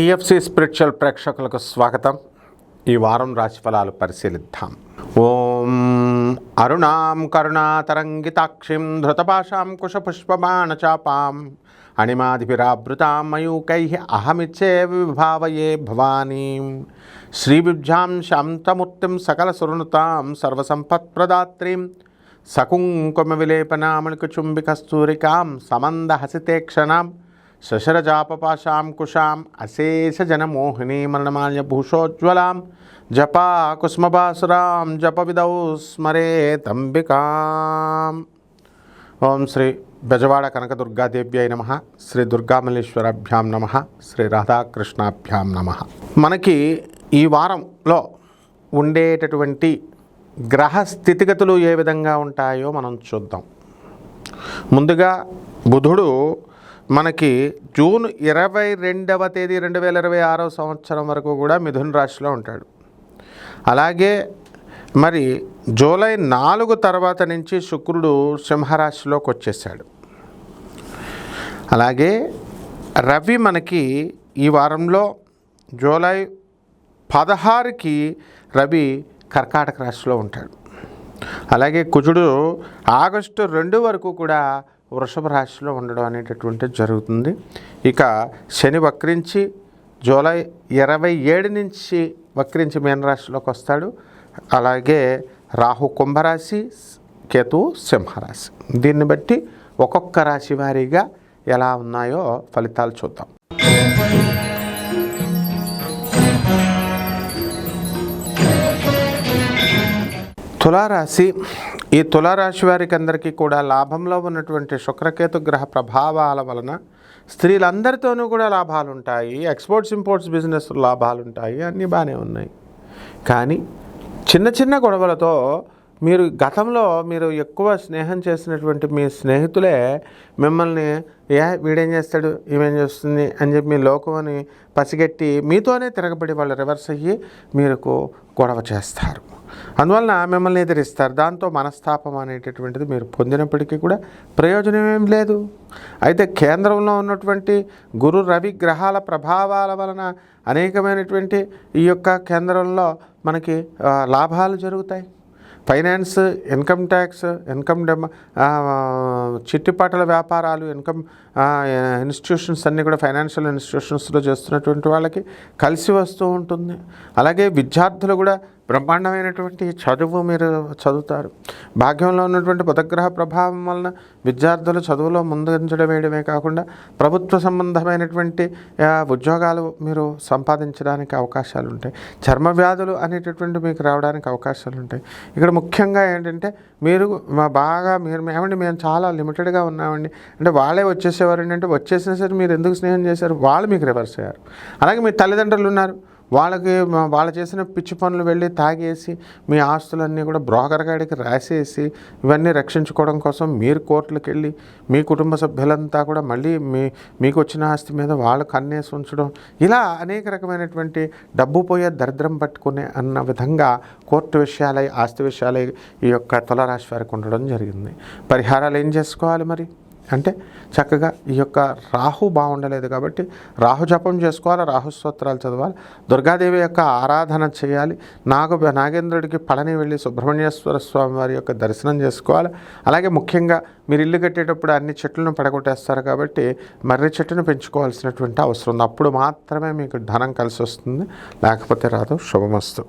TFC spiritual ప్రేక్షకులకు స్వాగతం. ఈ వారం రాశిఫలాలు పరిశీలిద్దాం. ఓం అరుణాం కరుణాతరంగితాక్షిం ధృతపాశాం కుశపుష్పబాణచాపాం అణిమాదిభిరావృతాం మయూకైః అహమిచ్చే విభావయే భవానీం శ్రీవిద్యాం శాంతమూర్తిం సకలసురనుతాం సర్వసంపత్ప్రదాత్రీం సకుంకుమ విలేపనామణికచుంబికస్తూరికాం సమందహసితేక్షణాం శశరజాపపాశాం కుశాం అశేషజనమోహినీ మరణమాల్యభూషోజ్వలాం జపా కుస్మభాసురాం జపవిదౌ స్మరేతంబికాం. ఓం శ్రీ బెజవాడ కనకదుర్గాదేవ్యై నమః. శ్రీ దుర్గామల్లేశ్వరాభ్యాం నమః. శ్రీ రాధాకృష్ణాభ్యాం నమః. మనకి ఈ వారంలో ఉండేటటువంటి గ్రహ స్థితిగతులు ఏ విధంగా ఉంటాయో మనం చూద్దాం. ముందుగా బుధుడు మనకి జూన్ 22వ తేదీ 2026 సంవత్సరం వరకు కూడా మిథున రాశిలో ఉంటాడు. అలాగే మరి జూలై 4 తర్వాత నుంచి శుక్రుడు సింహరాశిలోకి వచ్చేసాడు. అలాగే రవి మనకి ఈ వారంలో జూలై 16కి రవి కర్కాటక రాశిలో ఉంటాడు. అలాగే కుజుడు ఆగస్టు 2 వరకు కూడా వృషభ రాశిలో ఉండడం అనేటటువంటిది జరుగుతుంది. ఇక శని వక్రించి జూలై 27 నుంచి వక్రించి మీనరాశిలోకి వస్తాడు. అలాగే రాహు కుంభరాశి, కేతు సింహరాశి. దీన్ని బట్టి ఒక్కొక్క రాశి వారీగా ఎలా ఉన్నాయో ఫలితాలు చూద్దాం. తులారాశి. ఈ తులారాశి వారికి అందరికీ కూడా లాభంలో ఉన్నటువంటి శుక్రకేతు గ్రహ ప్రభావాల వలన స్త్రీలందరితోనూ కూడా లాభాలు ఉంటాయి. ఎక్స్పోర్ట్స్ ఇంపోర్ట్స్ బిజినెస్ లాభాలు ఉంటాయి. అన్నీ బాగానే ఉన్నాయి. కానీ చిన్న చిన్న గొడవలతో మీరు గతంలో ఎక్కువ స్నేహం చేసినటువంటి మీ స్నేహితులే మిమ్మల్ని వీడేం చేస్తాడు, ఈమెం చేస్తుంది అని చెప్పి మీ లోకం అని పసిగట్టి మీతోనే తిరగబడి వాళ్ళు రివర్స్ అయ్యి మీకు గొడవ చేస్తారు. అందువలన మిమ్మల్ని ఎదిరిస్తారు. దాంతో మనస్తాపం అనేటటువంటిది మీరు పొందినప్పటికీ కూడా ప్రయోజనం ఏం లేదు. అయితే కేంద్రంలో ఉన్నటువంటి గురు రవి గ్రహాల ప్రభావాల వలన అనేకమైనటువంటి ఈ యొక్క కేంద్రంలో మనకి లాభాలు జరుగుతాయి. ఫైనాన్స్, ఇన్కమ్ ట్యాక్స్, చిట్టిపాటల వ్యాపారాలు, ఇన్స్టిట్యూషన్స్ అన్నీ కూడా ఫైనాన్షియల్ ఇన్స్టిట్యూషన్స్లో చేస్తున్నటువంటి వాళ్ళకి కలిసి వస్తూ ఉంటుంది. అలాగే విద్యార్థులు కూడా బ్రహ్మాండమైనటువంటి చదువు మీరు చదువుతారు. భాగ్యంలో ఉన్నటువంటి బుధగ్రహ ప్రభావం వలన విద్యార్థులు చదువులో ముందంజడం వేయడమే కాకుండా ప్రభుత్వ సంబంధమైనటువంటి ఉద్యోగాలు మీరు సంపాదించడానికి అవకాశాలు ఉంటాయి. చర్మ వ్యాధులు అనేటటువంటి మీకు రావడానికి అవకాశాలు ఉంటాయి. ఇక్కడ ముఖ్యంగా ఏంటంటే మీరు ఏమండి మేము చాలా లిమిటెడ్గా ఉన్నామండి అంటే వాళ్ళే వచ్చేసేవారండి అంటే వచ్చేసినా సరే మీరు ఎందుకు స్నేహం చేశారు, వాళ్ళు మీకు రివర్స్ అయ్యారు. అలాగే మీ తల్లిదండ్రులు ఉన్నారు, వాళ్ళు చేసిన పిచ్చి పనులు వెళ్ళి తాగేసి మీ ఆస్తులన్నీ కూడా బ్రోకర్ గాడికి రాసేసి ఇవన్నీ రక్షించుకోవడం కోసం మీరు కోర్టులకు వెళ్ళి మీ కుటుంబ సభ్యులంతా కూడా మళ్ళీ మీకు వచ్చిన ఆస్తి మీద వాళ్ళు కన్నేసి ఉంచడం, ఇలా అనేక రకమైనటువంటి డబ్బు పోయే దరిద్రం పట్టుకునే అన్న విధంగా కోర్టు విషయాలై ఆస్తి విషయాలై ఈ యొక్క తులారాశి వారికి ఉండడం జరిగింది. పరిహారాలు ఏం చేసుకోవాలి మరి అంటే చక్కగా ఈ యొక్క రాహు బాగుండలేదు కాబట్టి రాహు జపం చేసుకోవాలి, రాహు స్తోత్రాలు చదవాలి, దుర్గాదేవి యొక్క ఆరాధన చేయాలి, నాగేంద్రుడికి పళని వెళ్ళి సుబ్రహ్మణ్యేశ్వర స్వామి వారి యొక్క దర్శనం చేసుకోవాలి. అలాగే ముఖ్యంగా మీరు ఇల్లు కట్టేటప్పుడు అన్ని చెట్లను పడగొట్టేస్తారు కాబట్టి మర్రి చెట్టును పెంచుకోవాల్సినటువంటి అవసరం ఉంది. అప్పుడు మాత్రమే మీకు ధనం కలిసి వస్తుంది, లేకపోతే రాదు. శుభమస్తు.